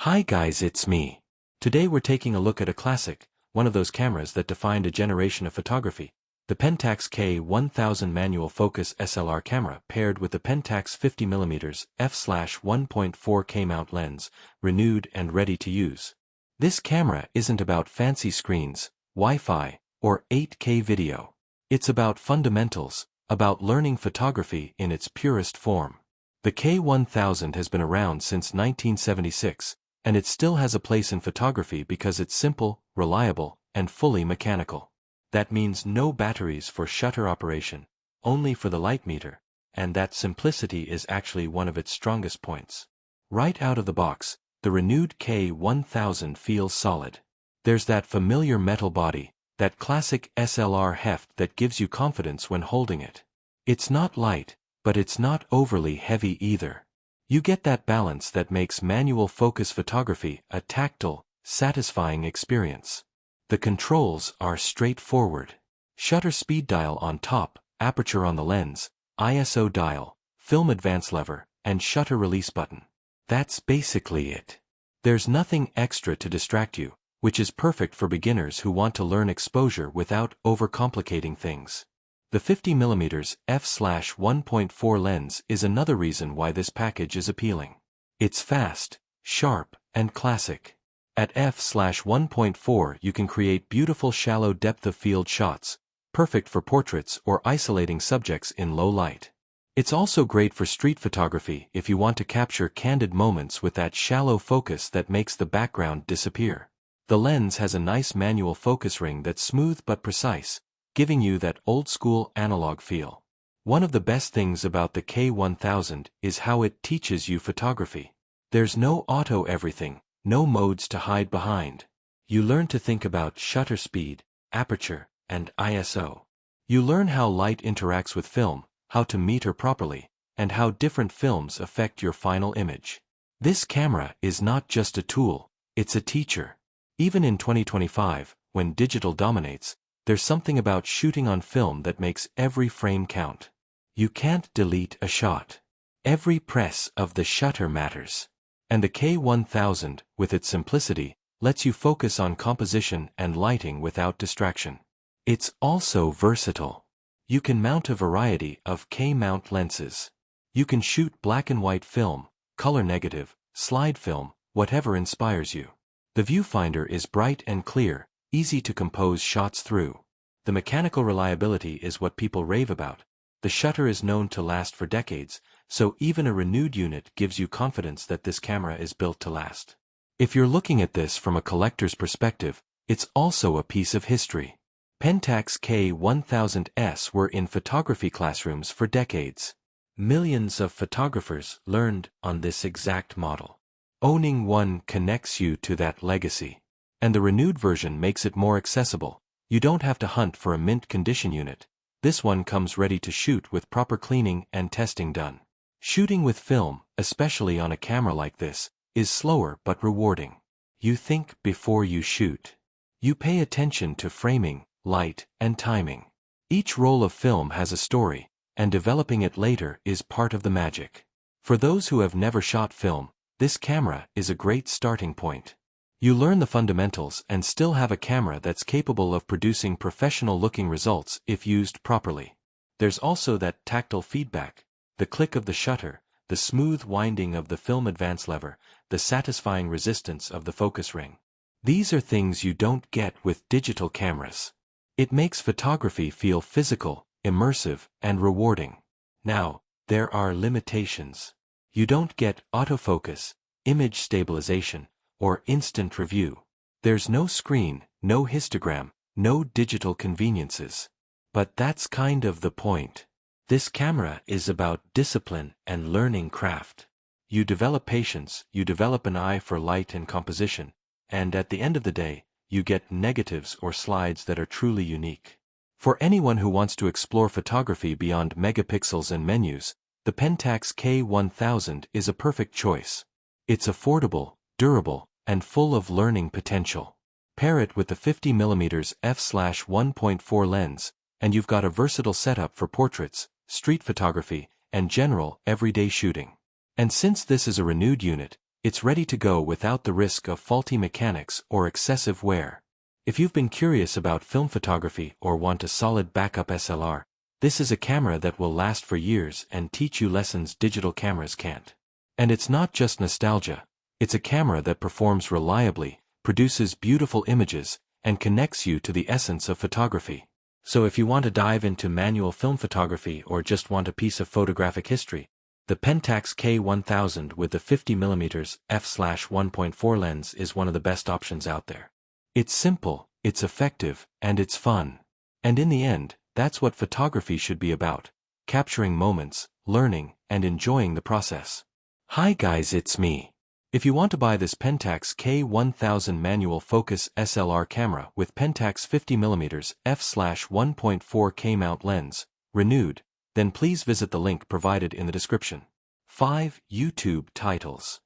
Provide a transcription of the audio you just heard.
Hi guys, it's me. Today we're taking a look at a classic, one of those cameras that defined a generation of photography, the Pentax K1000 manual focus SLR camera paired with the Pentax 50mm f/1.4K mount lens, renewed and ready to use. This camera isn't about fancy screens, Wi-Fi, or 8K video. It's about fundamentals, about learning photography in its purest form. The K1000 has been around since 1976, and it still has a place in photography because it's simple, reliable, and fully mechanical. That means no batteries for shutter operation, only for the light meter, and that simplicity is actually one of its strongest points. Right out of the box, the renewed K1000 feels solid. There's that familiar metal body, that classic SLR heft that gives you confidence when holding it. It's not light, but it's not overly heavy either. You get that balance that makes manual focus photography a tactile, satisfying experience. The controls are straightforward. Shutter speed dial on top, aperture on the lens, ISO dial, film advance lever, and shutter release button. That's basically it. There's nothing extra to distract you, which is perfect for beginners who want to learn exposure without overcomplicating things. The 50mm f/1.4 lens is another reason why this package is appealing. It's fast, sharp, and classic. At f/1.4 you can create beautiful shallow depth of field shots, perfect for portraits or isolating subjects in low light. It's also great for street photography if you want to capture candid moments with that shallow focus that makes the background disappear. The lens has a nice manual focus ring that's smooth but precise, giving you that old-school analog feel. One of the best things about the K1000 is how it teaches you photography. There's no auto everything, no modes to hide behind. You learn to think about shutter speed, aperture, and ISO. You learn how light interacts with film, how to meter properly, and how different films affect your final image. This camera is not just a tool, it's a teacher. Even in 2025, when digital dominates, there's something about shooting on film that makes every frame count. You can't delete a shot. Every press of the shutter matters. And the K1000, with its simplicity, lets you focus on composition and lighting without distraction. It's also versatile. You can mount a variety of K-mount lenses. You can shoot black and white film, color negative, slide film, whatever inspires you. The viewfinder is bright and clear, easy to compose shots through. The mechanical reliability is what people rave about. The shutter is known to last for decades, so even a renewed unit gives you confidence that this camera is built to last. If you're looking at this from a collector's perspective, it's also a piece of history. Pentax K1000s were in photography classrooms for decades. Millions of photographers learned on this exact model. Owning one connects you to that legacy. And the renewed version makes it more accessible. You don't have to hunt for a mint condition unit. This one comes ready to shoot with proper cleaning and testing done. Shooting with film, especially on a camera like this, is slower but rewarding. You think before you shoot. You pay attention to framing, light, and timing. Each roll of film has a story, and developing it later is part of the magic. For those who have never shot film, this camera is a great starting point. You learn the fundamentals and still have a camera that's capable of producing professional-looking results if used properly. There's also that tactile feedback, the click of the shutter, the smooth winding of the film advance lever, the satisfying resistance of the focus ring. These are things you don't get with digital cameras. It makes photography feel physical, immersive, and rewarding. Now, there are limitations. You don't get autofocus, image stabilization, or instant review. There's no screen, no histogram, no digital conveniences. But that's kind of the point. This camera is about discipline and learning craft. You develop patience, you develop an eye for light and composition, and at the end of the day, you get negatives or slides that are truly unique. For anyone who wants to explore photography beyond megapixels and menus, the Pentax K1000 is a perfect choice. It's affordable, durable, and full of learning potential. Pair it with the 50mm f/1.4 lens, and you've got a versatile setup for portraits, street photography, and general, everyday shooting. And since this is a renewed unit, It's ready to go without the risk of faulty mechanics or excessive wear. If you've been curious about film photography or want a solid backup SLR, this is a camera that will last for years and teach you lessons digital cameras can't. And it's not just nostalgia. It's a camera that performs reliably, produces beautiful images, and connects you to the essence of photography. So if you want to dive into manual film photography or just want a piece of photographic history, the Pentax K1000 with the 50mm f/1.4 lens is one of the best options out there. It's simple, it's effective, and it's fun. And in the end, that's what photography should be about: capturing moments, learning, and enjoying the process. Hi guys, it's me. If you want to buy this Pentax K1000 manual focus SLR camera with Pentax 50mm f/1.4 K mount lens, renewed, then please visit the link provided in the description. 5 YouTube titles.